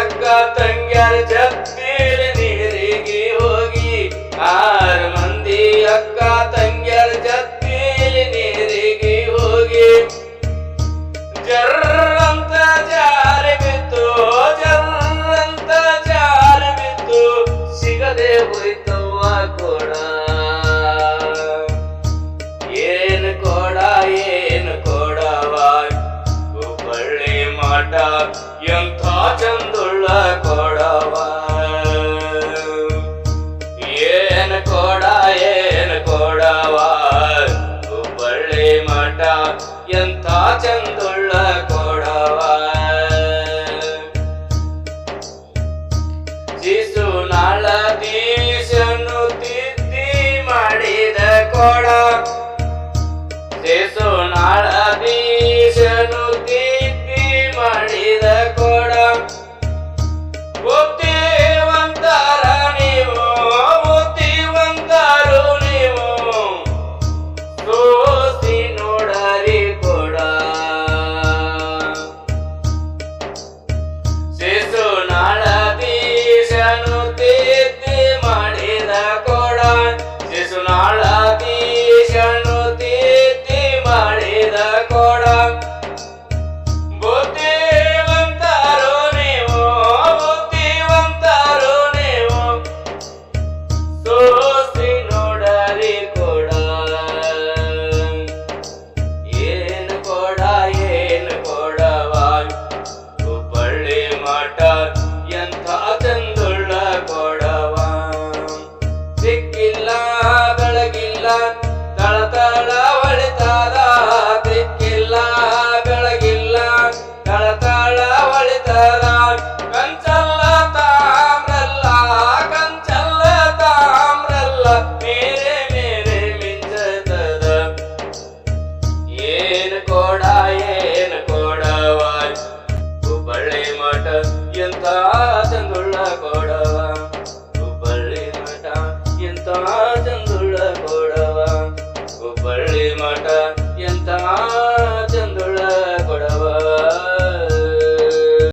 ಅಕ್ಕ ತಂಗ್ಯಾರ ಜಪ್ತೀರಿ ನೀರಿಗೆ ಹೋಗಿ 6 ಮಂದಿ ಅಕ್ಕ ತಂಗ್ಯಾರ ಜಪ್ತೀರಿ ನೀರಿಗೆ ಹೋಗಿ ಜರ್ರಂತ ಜಾರಿ ಬಿತ್ತು ಜರ್ರಂತ ಜಾರಿ ಬಿತ್ತು ಸಿಗದೆ ಹೋಯ್ತವ್ವ ಕೊಡ ಏನು ಕೊಡವ ಹುಬ್ಬಳ್ಳಿ ಮಠ ಎಂಥ ಚಂದುಳ್ಳ ಕೊಡವ ಏನು ಕೊಡವ ಹುಬ್ಬಳ್ಳಿ ಮಠ ಎಂಥ ಚಂದುಳ್ಳ ಕೊಡವ ಶಿಶುನಾಳ ದೀಶನು ತಿದ್ದಿ ಮಾಡಿದ ಕೊಡ ಶಿಶುನಾಳ ದೀಶನು ತಿದ್ದಿ ಮಾಡಿದ ಕೊಡ ಬುದ್ಧಿವಂತರ ನೀವು ಬುದ್ಧಿವಂತರು ನೀವು ಸೋಸಿ ನೋಡರಿ ಕೊಡ ಶಿಶುನಾಳ ದೀಶನು ತಿದ್ದಿ ಮಾಡಿದ ಕೊಡ ಶಿಶುನಾಳ ದೀಶನು ತಿದ್ದಿ ಮಾಡಿದ ಕೊಡ ಬುದ್ಧಿವಂತರು ನೀವು ಸೋಸಿ ನೋಡರಿ ಕೊಡ ಏನು ಕೊಡವ ಹುಬ್ಬಳ್ಳಿ ಮಠ ಎಂಥ ಚಂದುಳ್ಳ ಕೊಡವ ದಿಕ್ಕಿಲ್ಲ ಬೆಳಗಿಲ್ಲ ತಳತಳ ಹೊಳಿತಾರ ದಿಕ್ಕಿಲ್ಲ ಬೆಳಗಿಲ್ಲ ತಳತಳ ಹೊಳಿತಾರ ಕಂಚಲ್ಲ ತಾಮ್ರಲ್ಲ ಮೇರೆ ಮಿಂಚತದ ಏನು ಕೊಡವ ಹುಬ್ಬಳ್ಳಿ ಮಠ ಎಂಥ ಚಂದುಳ್ಳ ಕೊಡ